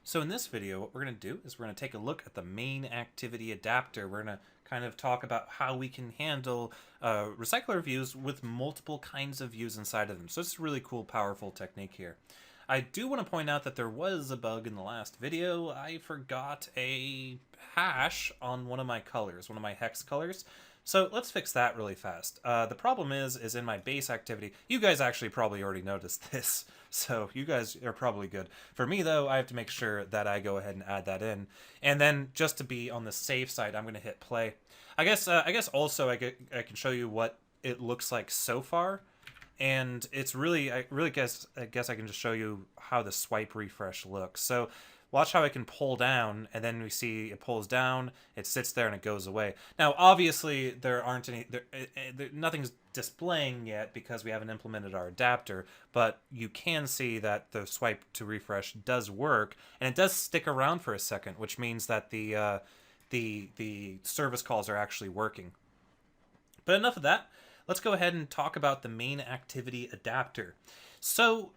So in this video, what we're going to do is we're going to take a look at the main activity adapter. We're going to kind of talk about how we can handle recycler views with multiple kinds of views inside of them. So it's a really cool, powerful technique here. I do want to point out that there was a bug in the last video. I forgot a hash on one of my colors, one of my hex colors. So let's fix that really fast. The problem is in my base activity, you guys actually probably already noticed this, so you guys are probably good. For me though, I have to make sure that I go ahead and add that in. And then just to be on the safe side, I'm gonna hit play. I guess also I can show you what it looks like so far. And it's really, I guess I can just show you how the swipe refresh looks. So watch how I can pull down, and then we see it pulls down, it sits there, and it goes away. Now, obviously, there aren't any, nothing's displaying yet because we haven't implemented our adapter, but you can see that the swipe to refresh does work, and it does stick around for a second, which means that the service calls are actually working. But enough of that. Let's go ahead and talk about the main activity adapter. So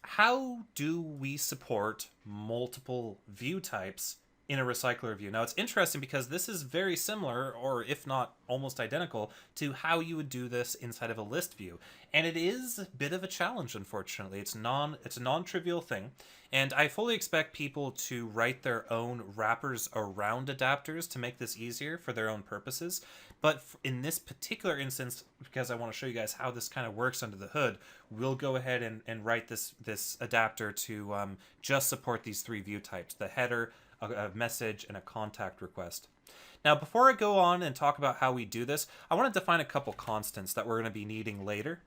how do we support multiple view types in a recycler view? Now it's interesting because this is very similar, or if not almost identical, to how you would do this inside of a list view. And it is a bit of a challenge, unfortunately. It's a non-trivial thing, and I fully expect people to write their own wrappers around adapters to make this easier for their own purposes. But in this particular instance, because I want to show you guys how this kind of works under the hood, we'll go ahead and write this adapter to just support these three view types: the header, a message, and a contact request. Now, before I go on and talk about how we do this, I want to define a couple constants that we're going to be needing later.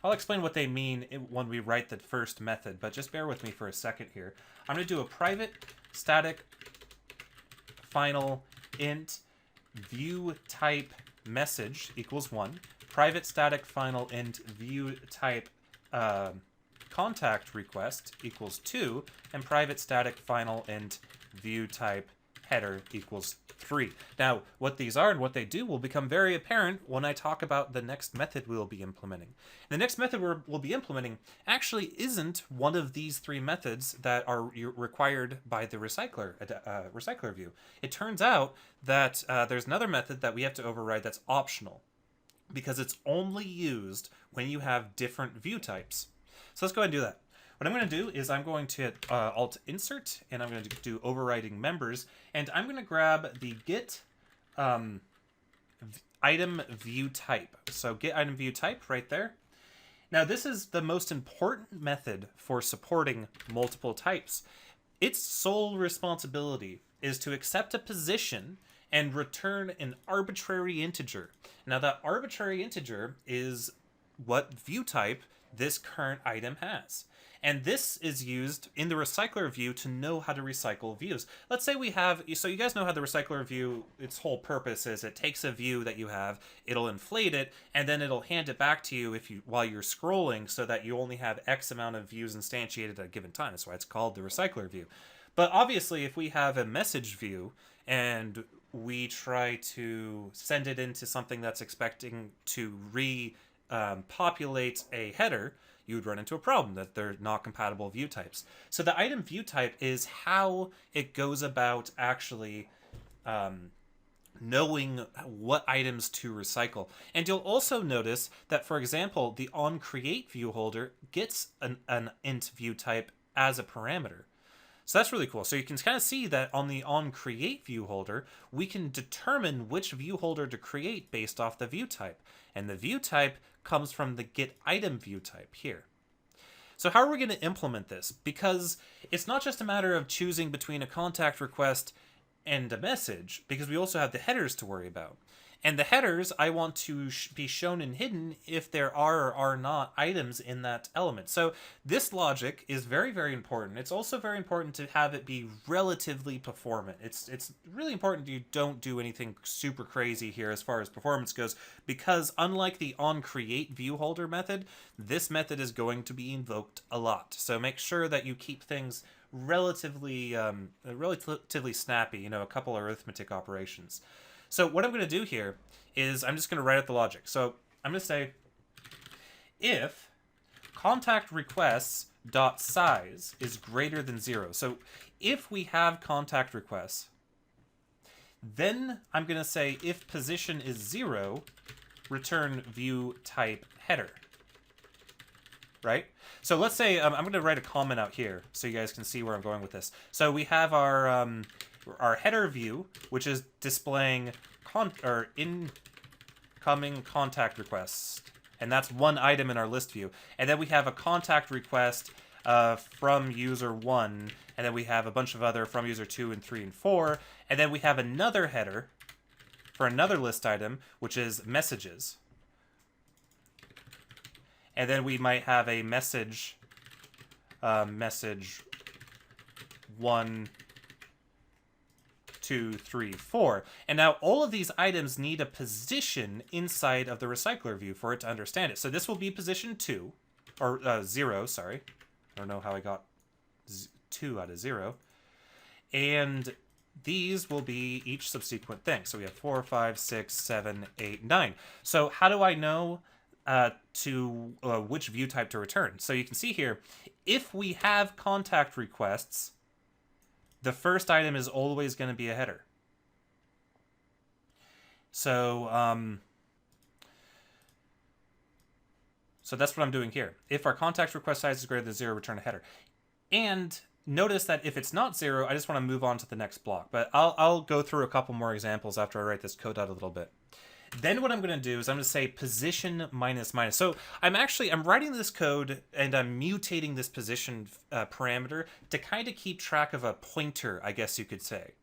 I'll explain what they mean when we write the first method, but just bear with me for a second here. I'm going to do a private static final int view type message equals 1, private static final int view type contact request equals 2, and private static final int view type header equals 3. Now, what these are and what they do will become very apparent when I talk about the next method we'll be implementing. The next method we'll be implementing actually isn't one of these three methods that are required by the recycler view. It turns out that there's another method that we have to override that's optional, because it's only used when you have different view types. So let's go ahead and do that. What I'm going to do is I'm going to hit Alt Insert, and I'm going to do Overriding Members, and I'm going to grab the Get Item View Type. So Get Item View Type right there. Now this is the most important method for supporting multiple types. Its sole responsibility is to accept a position and return an arbitrary integer. Now that arbitrary integer is what view type this current item has. And this is used in the recycler view to know how to recycle views. Let's say we have, so you guys know how the recycler view, its whole purpose is it takes a view that you have, it'll inflate it, and then it'll hand it back to you while you're scrolling, so that you only have X amount of views instantiated at a given time. That's why it's called the recycler view. But obviously, if we have a message view and we try to send it into something that's expecting to populate a header, you would run into a problem that they're not compatible view types. So the item view type is how it goes about actually knowing what items to recycle. And you'll also notice that, for example, the onCreate view holder gets an int view type as a parameter. So that's really cool. So you can kind of see that on the onCreate view holder, we can determine which view holder to create based off the view type. And the view type comes from the get item view type here. So how are we going to implement this? Because it's not just a matter of choosing between a contact request and a message, because we also have the headers to worry about. And the headers, I want to be shown and hidden if there are or are not items in that element. So this logic is very, very important. It's also very important to have it be relatively performant. It's really important you don't do anything super crazy here as far as performance goes, because unlike the onCreate view holder method, this method is going to be invoked a lot. So make sure that you keep things relatively snappy, a couple of arithmetic operations. So what I'm going to do here is I'm just going to write out the logic. So I'm going to say if contact requests dot size is greater than 0. So if we have contact requests, then I'm going to say if position is 0, return view type header. Right? So let's say I'm going to write a comment out here so you guys can see where I'm going with this. So we have our header view, which is displaying incoming contact requests. And that's one item in our list view. And then we have a contact request from user 1, and then we have a bunch of other from user 2 and 3 and 4, and then we have another header for another list item, which is messages. And then we might have a message 1, 2, 3, 4. And now all of these items need a position inside of the recycler view for it to understand it. So this will be position 2, or 0, sorry. I don't know how I got 2 out of 0. And these will be each subsequent thing. So we have 4, 5, 6, 7, 8, 9. So how do I know which view type to return? So you can see here, if we have contact requests, the first item is always going to be a header. So that's what I'm doing here. If our contact request size is greater than 0, return a header. And notice that if it's not 0, I just want to move on to the next block. But I'll go through a couple more examples after I write this code out a little bit. Then what I'm going to do is I'm going to say position minus minus. So I'm writing this code and I'm mutating this position parameter to kind of keep track of a pointer, I guess you could say.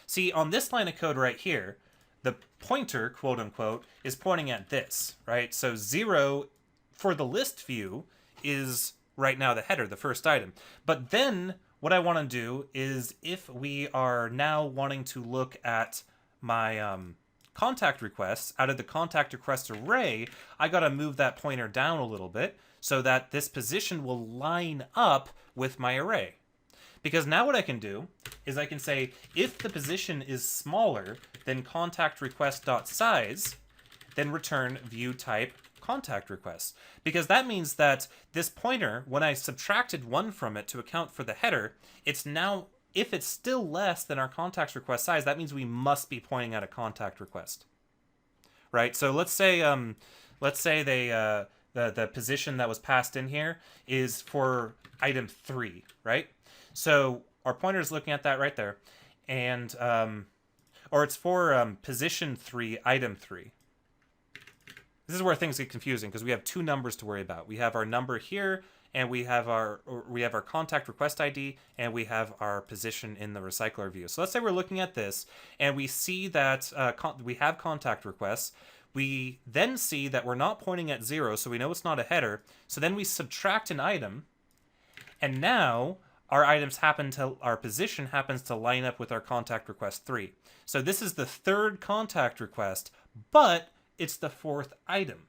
See, on this line of code right here, the pointer, quote unquote, is pointing at this, right? So 0 for the list view is right now the header, the first item. But then what I want to do is if we are now wanting to look at my contact requests, out of the contact request array, I got to move that pointer down a little bit so that this position will line up with my array. Because now what I can do is I can say if the position is smaller than contact request.size, then return view type contact request. Because that means that this pointer, when I subtracted 1 from it to account for the header, it's now, if it's still less than our contact request size, that means we must be pointing at a contact request, right? So let's say the position that was passed in here is for item 3, right? So our pointer is looking at that right there, and or it's for position 3, item 3. This is where things get confusing because we have 2 numbers to worry about. We have our number here, and we have our contact request ID, and we have our position in the recycler view. So let's say we're looking at this, and we see that we have contact requests. We then see that we're not pointing at 0, so we know it's not a header. So then we subtract an item, and now our position happens to line up with our contact request 3. So this is the 3rd contact request, but it's the 4th item.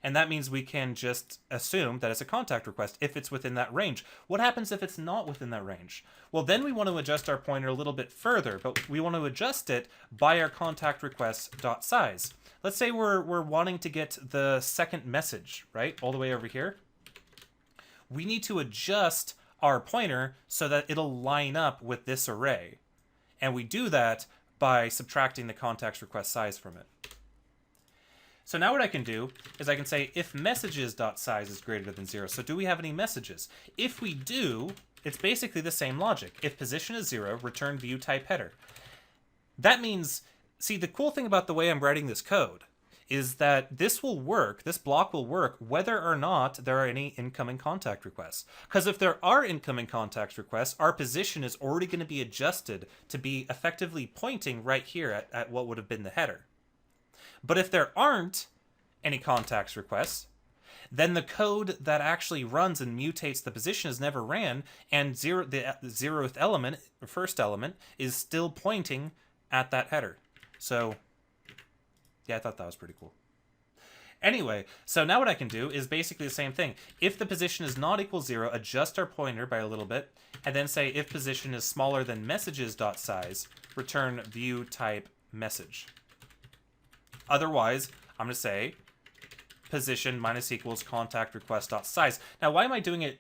And that means we can just assume that it's a contact request if it's within that range. What happens if it's not within that range? Well, then we want to adjust our pointer a little bit further, but we want to adjust it by our contact request.size. Let's say we're wanting to get the second message, right? All the way over here. We need to adjust our pointer so that it'll line up with this array. And we do that by subtracting the contact request size from it. So now what I can do is I can say if messages.size is greater than 0. So do we have any messages? If we do, it's basically the same logic. If position is 0, return view type header. That means, see, the cool thing about the way I'm writing this code is that this block will work whether or not there are any incoming contact requests. Because if there are incoming contact requests, our position is already going to be adjusted to be effectively pointing right here at what would have been the header. But if there aren't any contacts requests, then the code that actually runs and mutates the position is never ran, and the 0th element, or first element, is still pointing at that header. So, yeah, I thought that was pretty cool. Anyway, so now what I can do is basically the same thing. If the position is not equal 0, adjust our pointer by a little bit, and then say if position is smaller than messages.size, return view type message. Otherwise, I'm going to say position minus equals contact request dot size. Now, why am I doing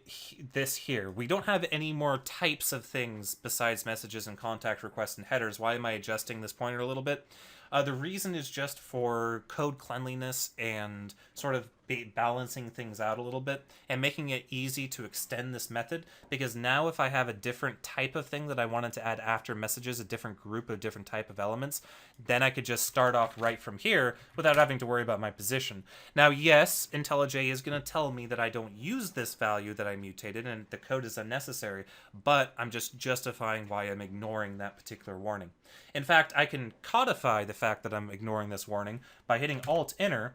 this here? We don't have any more types of things besides messages and contact requests and headers. Why am I adjusting this pointer a little bit? The reason is just for code cleanliness and sort of balancing things out a little bit and making it easy to extend this method, because now if I have a different type of thing that I wanted to add after messages, a different group of different type of elements, then I could just start off right from here without having to worry about my position. Now, yes, IntelliJ is going to tell me that I don't use this value that I mutated and the code is unnecessary, but I'm just justifying why I'm ignoring that particular warning. In fact, I can codify the fact that I'm ignoring this warning by hitting Alt-Enter,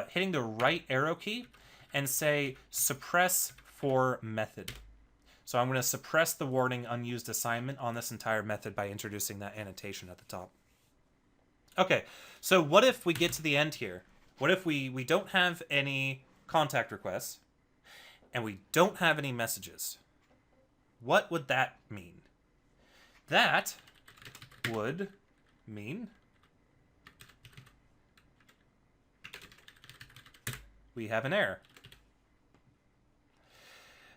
hitting the right arrow key, and say suppress for method. So I'm going to suppress the warning unused assignment on this entire method by introducing that annotation at the top. Okay, so what if we get to the end here? What if we don't have any contact requests and we don't have any messages? What would that mean? That would mean we have an error.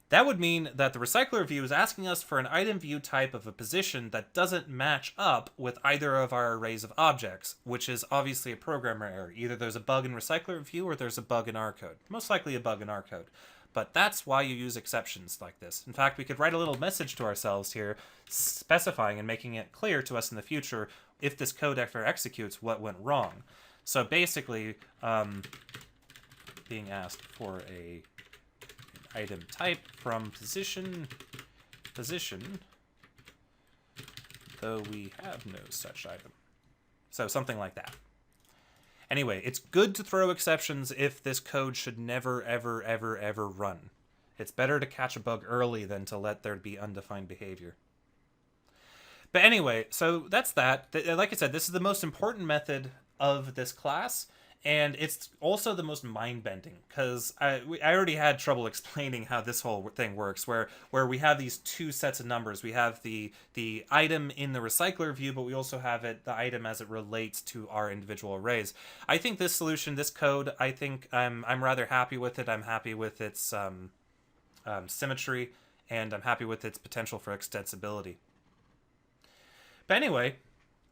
That would mean that the recycler view is asking us for an item view type of a position that doesn't match up with either of our arrays of objects, which is obviously a programmer error. Either there's a bug in recycler view or there's a bug in our code. Most likely a bug in our code. But that's why you use exceptions like this. In fact, we could write a little message to ourselves here specifying and making it clear to us in the future if this code ever executes what went wrong. So basically, being asked for an item type from position, though we have no such item. So something like that. Anyway, it's good to throw exceptions if this code should never, ever, ever, ever run. It's better to catch a bug early than to let there be undefined behavior. But anyway, so that's that. Like I said, this is the most important method of this class, and it's also the most mind-bending, because I already had trouble explaining how this whole thing works, where we have these two sets of numbers. We have the item in the recycler view, but we also have the item as it relates to our individual arrays. I think this solution, this code, I think I'm rather happy with it. I'm happy with its symmetry, and I'm happy with its potential for extensibility. But anyway,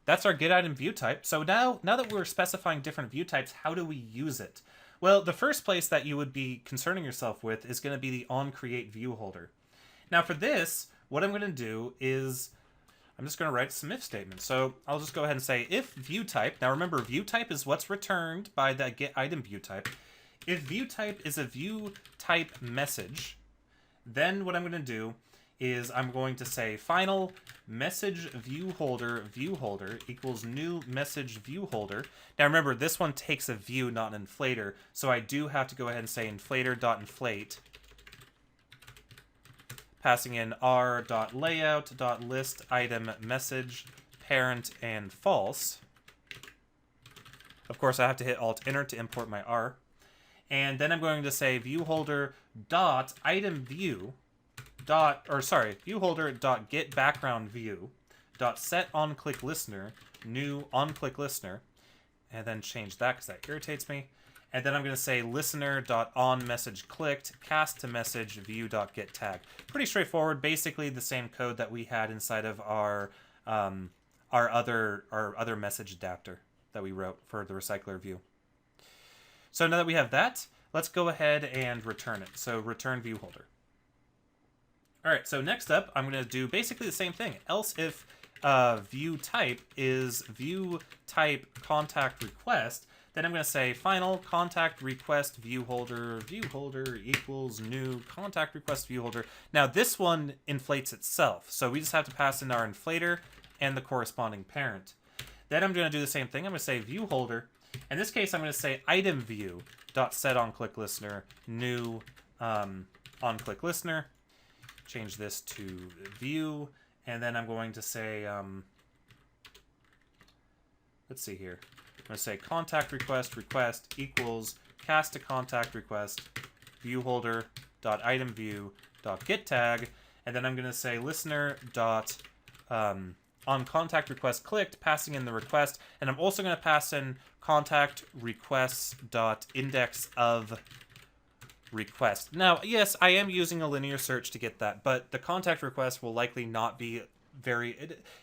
that's our getItemViewType. type. So now that we're specifying different view types, how do we use it? Well, the first place that you would be concerning yourself with is going to be the onCreateViewHolder. Now for this, what I'm going to do is I'm just going to write some if statements. So I'll just go ahead and say if viewType. Now remember, viewType is what's returned by that getItemViewType. If viewType is a viewType message, then what I'm going to do is I'm going to say final message viewholder equals new message viewholder. Now remember, this one takes a view, not an inflator, so I do have to go ahead and say inflator.inflate, passing in r.layout.list item message parent and false. Of course, I have to hit Alt-Enter to import my R. And then I'm going to say viewholder.itemView viewholder.getBackgroundView .set onClickListener new onClickListener, and then change that because that irritates me. And then I'm going to say listener.onMessageClicked cast to message view.getTag. Pretty straightforward, basically the same code that we had inside of our other message adapter that we wrote for the recycler view. So now that we have that, let's go ahead and return it. So return viewholder. All right, so next up, I'm going to do basically the same thing. Else if view type is view type contact request, then I'm going to say final contact request viewholder equals new contact request viewholder. Now this one inflates itself, so we just have to pass in our inflator and the corresponding parent. Then I'm going to do the same thing. I'm going to say viewholder. In this case, I'm going to say itemView.set onClickListener new onClickListener. Change this to view, and then I'm going to say, let's see here. I'm going to say contact request equals cast to contact request viewholder.itemView.getTag, and then I'm going to say listener dot on contact request clicked, passing in the request, and I'm also going to pass in contact requests dot index of request. Now, yes, I am using a linear search to get that, but the contact request will likely not be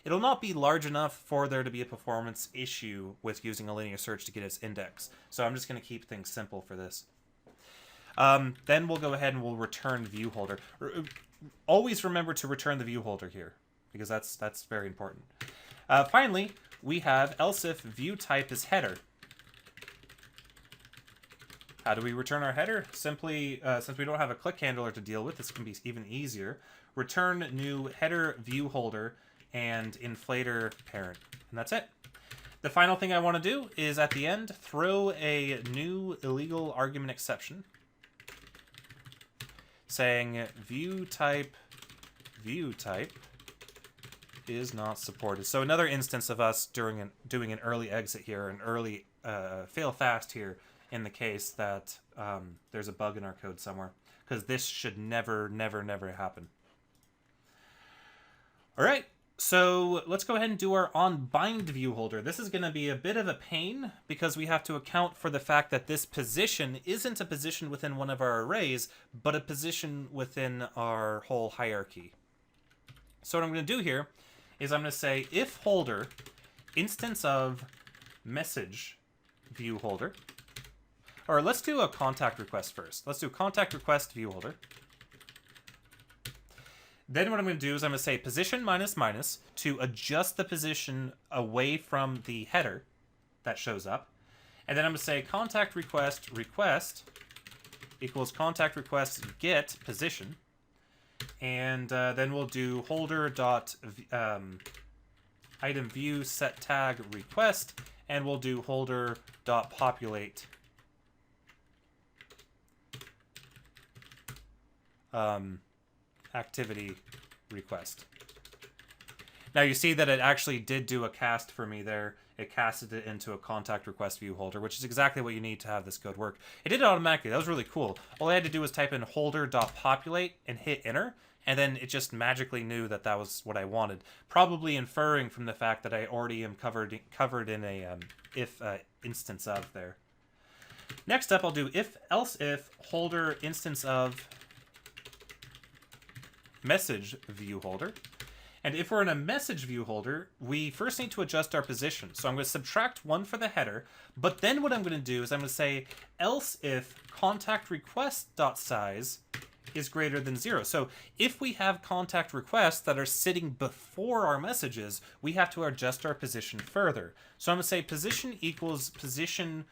it'll not be large enough for there to be a performance issue with using a linear search to get its index. So I'm just going to keep things simple for this. Then we'll go ahead and we'll return view holder. Always remember to return the view holder here, because that's very important. Finally, we have else if view type is header. How do we return our header? Simply, since we don't have a click handler to deal with, this can be even easier. Return new header view holder and inflator parent. And that's it. The final thing I want to do is at the end, throw a new illegal argument exception saying view type is not supported. So another instance of us doing an early exit here, an early fail fast here, in the case that there's a bug in our code somewhere, because this should never happen. All right, so let's go ahead and do our onBind view holder. This is going to be a bit of a pain because we have to account for the fact that this position isn't a position within one of our arrays, but a position within our whole hierarchy. So what I'm going to do here is I'm going to say if holder instance of message view holder. Or let's do a contact request first. Let's do contact request view holder. Then what I'm going to do is I'm going to say position minus minus to adjust the position away from the header that shows up. And then I'm going to say contact request equals contact request get position. And then we'll do holder dot item view set tag request, and we'll do holder dot populate activity request. Now you see that it actually did do a cast for me there. It casted it into a contact request view holder, which is exactly what you need to have this code work. It did it automatically. That was really cool. All I had to do was type in holder.populate and hit enter, and then it just magically knew that that was what I wanted. Probably inferring from the fact that I already am covered in a if instance of there. Next up, I'll do else if holder instance of message view holder. And if we're in a message view holder, we first need to adjust our position. So I'm going to subtract 1 for the header, but then what I'm going to do is I'm going to say else if contact request dot size is greater than 0. So if we have contact requests that are sitting before our messages, we have to adjust our position further. So I'm going to say position equals position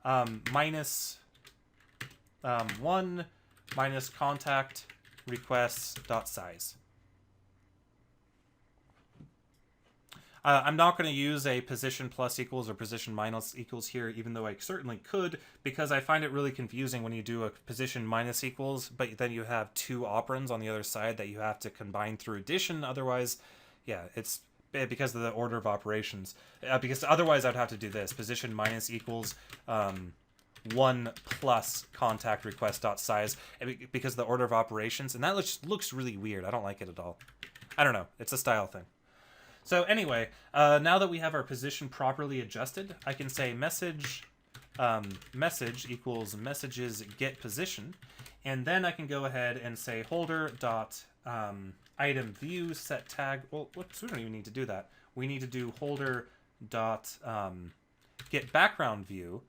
minus 1 minus contact requests dot size. I'm not going to use a position plus equals or position minus equals here, even though I certainly could, because I find it really confusing when you do a position minus equals, but then you have 2 operands on the other side that you have to combine through addition. Otherwise, yeah, it's because of the order of operations. Because otherwise I'd have to do this. Position minus equals 1 plus contact request dot size, because of the order of operations, and that looks really weird. I don't like it at all. I don't know. It's a style thing. So anyway, now that we have our position properly adjusted, I can say message equals messages get position, and then I can go ahead and say holder dot item view set tag. Well, whoops, we don't even need to do that. We need to do holder dot get background view,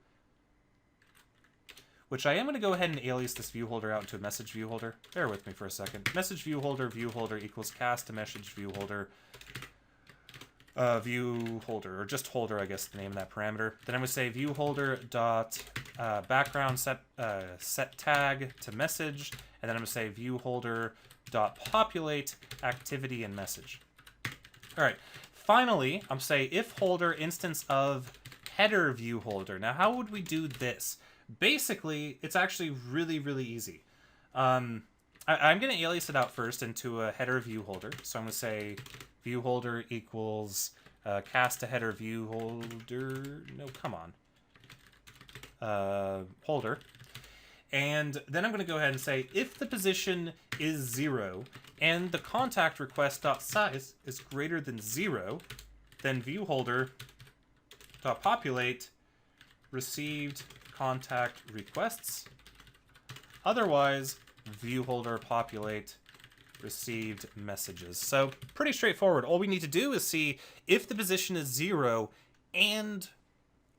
which I am going to go ahead and alias this view holder out into a message view holder. Bear with me for a second. Message view holder equals cast to message view holder. View holder, or just holder, I guess the name of that parameter. Then I'm going to say view holder dot background set tag to message, and then I'm going to say view holder dot populate activity and message. All right. Finally, I'm going to say if holder instance of header view holder. Now, how would we do this? Basically, it's actually really easy. I'm going to alias it out first into a header view holder. So I'm going to say view holder equals cast to header view holder. No, come on. Holder. And then I'm going to go ahead and say if the position is 0 and the contact request.size is greater than 0, then viewholder.populate received contact requests. Otherwise, viewholder populate received messages. So pretty straightforward. All we need to do is see if the position is 0 and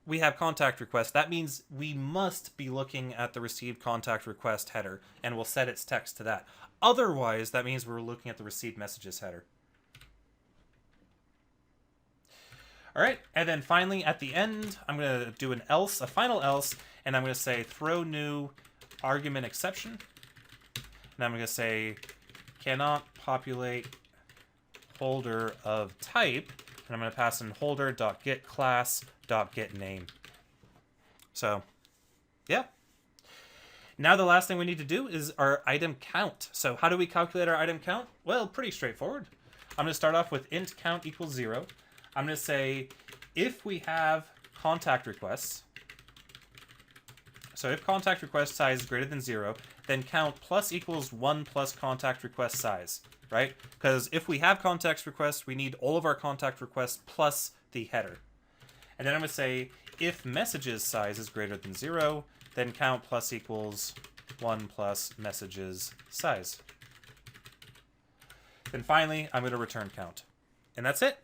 we have contact request. That means we must be looking at the received contact request header, and we'll set its text to that. Otherwise, that means we're looking at the received messages header. All right, and then finally at the end, I'm going to do an else, a final else, and I'm going to say throw new argument exception. And I'm going to say cannot populate holder of type, and I'm going to pass in holder.getClass.getName. So, yeah. Now the last thing we need to do is our item count. So how do we calculate our item count? Well, pretty straightforward. I'm going to start off with int count equals 0. I'm going to say if we have contact requests, so if contact request size is greater than 0, then count plus equals 1 plus contact request size, right? Because if we have contact requests, we need all of our contact requests plus the header. And then I'm going to say if messages size is greater than 0, then count plus equals 1 plus messages size. Then finally, I'm going to return count. And that's it.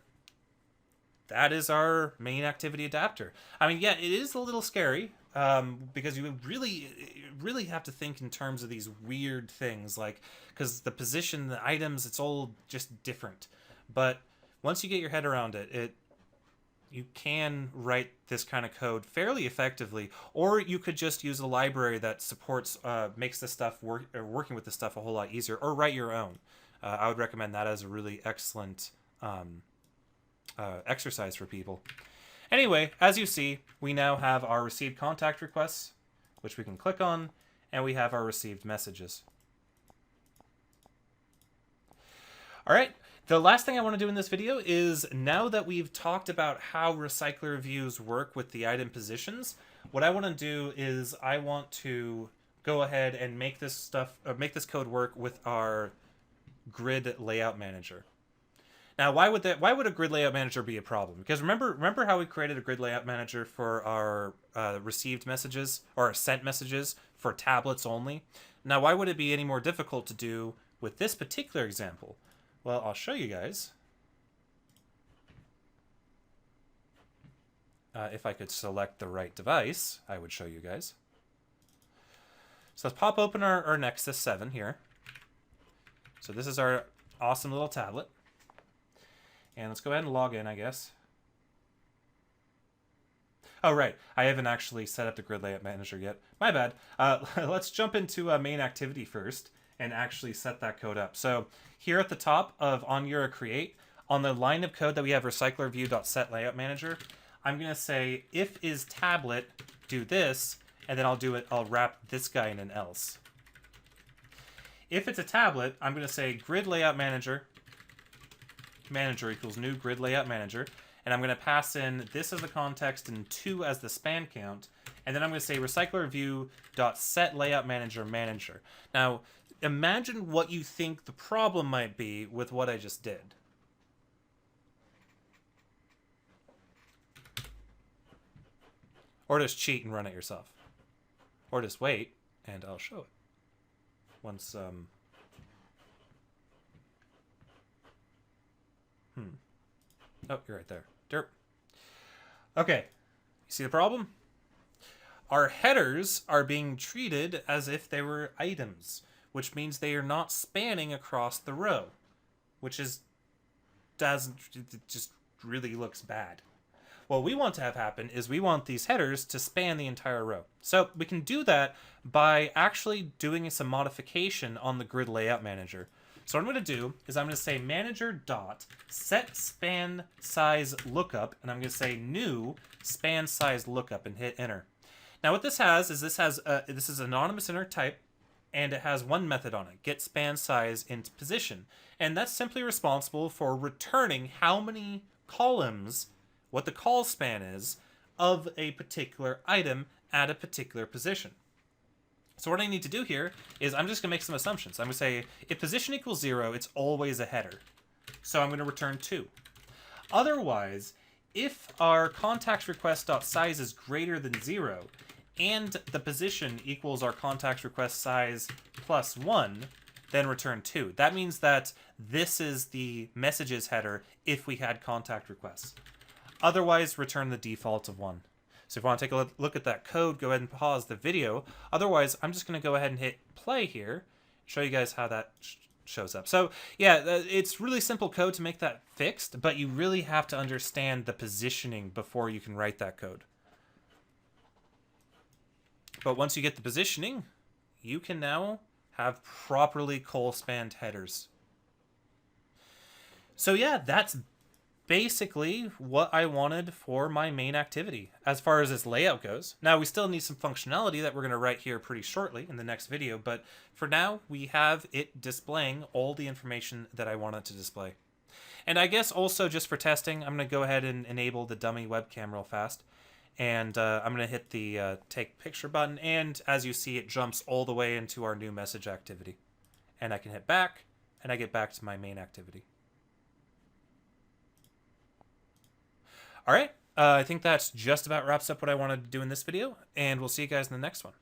That is our main activity adapter. I mean, yeah, it is a little scary because you really have to think in terms of these weird things, like because the position, the items, it's all just different. But once you get your head around it, you can write this kind of code fairly effectively, or you could just use a library that supports, makes this stuff working with this stuff a whole lot easier, or write your own. I would recommend that as a really excellent exercise for people. Anyway, as you see, we now have our received contact requests, which we can click on, and we have our received messages. All right, the last thing I want to do in this video is, now that we've talked about how recycler views work with the item positions, what I want to do is I want to go ahead and make this code work with our grid layout manager. Now, why would a grid layout manager be a problem? Because remember how we created a grid layout manager for our received messages or our sent messages for tablets only? Now, why would it be any more difficult to do with this particular example? Well, I'll show you guys. If I could select the right device, I would show you guys. So let's pop open our Nexus 7 here. So this is our awesome little tablet. And let's go ahead and log in, I guess. Oh, right. I haven't actually set up the grid layout manager yet. My bad. Let's jump into main activity first and actually set that code up. So here at the top of onYura create, on the line of code that we have recycler view.setLayoutManager, I'm going to say if is tablet, do this, and then I'll wrap this guy in an else. If it's a tablet, I'm going to say grid layout manager equals new grid layout manager, and I'm going to pass in this as the context and 2 as the span count, and then I'm going to say recycler view dot set layout manager manager. Now imagine what you think the problem might be with what I just did. Or just cheat and run it yourself, or just wait and I'll show it once Oh, you're right there. Derp. Okay. You see the problem? Our headers are being treated as if they were items, which means they are not spanning across the row, which is just really looks bad. What we want to have happen is we want these headers to span the entire row. So we can do that by actually doing some modification on the grid layout manager. So what I'm going to do is I'm going to say manager dot set span size lookup, and I'm going to say new span size lookup and hit enter. Now what this has is this is anonymous inner type, and it has one method on it, get span size into position, and that's simply responsible for returning how many columns, what the call span is of a particular item at a particular position. So what I need to do here is I'm just going to make some assumptions. I'm going to say if position equals 0, it's always a header. So I'm going to return 2. Otherwise, if our contact request.size is greater than 0 and the position equals our contact request size plus 1, then return 2. That means that this is the messages header if we had contact requests. Otherwise, return the default of 1. So if you want to take a look at that code, go ahead and pause the video. Otherwise, I'm just going to go ahead and hit play here, show you guys how that shows up. So yeah, it's really simple code to make that fixed, but you really have to understand the positioning before you can write that code. But once you get the positioning, you can now have properly col-spanned headers. So yeah, that's basically what I wanted for my main activity as far as its layout goes. Now we still need some functionality that we're going to write here pretty shortly in the next video, but for now we have it displaying all the information that I want it to display. And I guess also just for testing, I'm going to go ahead and enable the dummy webcam real fast. And I'm going to hit the take picture button, and as you see, it jumps all the way into our new message activity. And I can hit back, and I get back to my main activity. All right, I think that's just about wraps up what I wanted to do in this video, and we'll see you guys in the next one.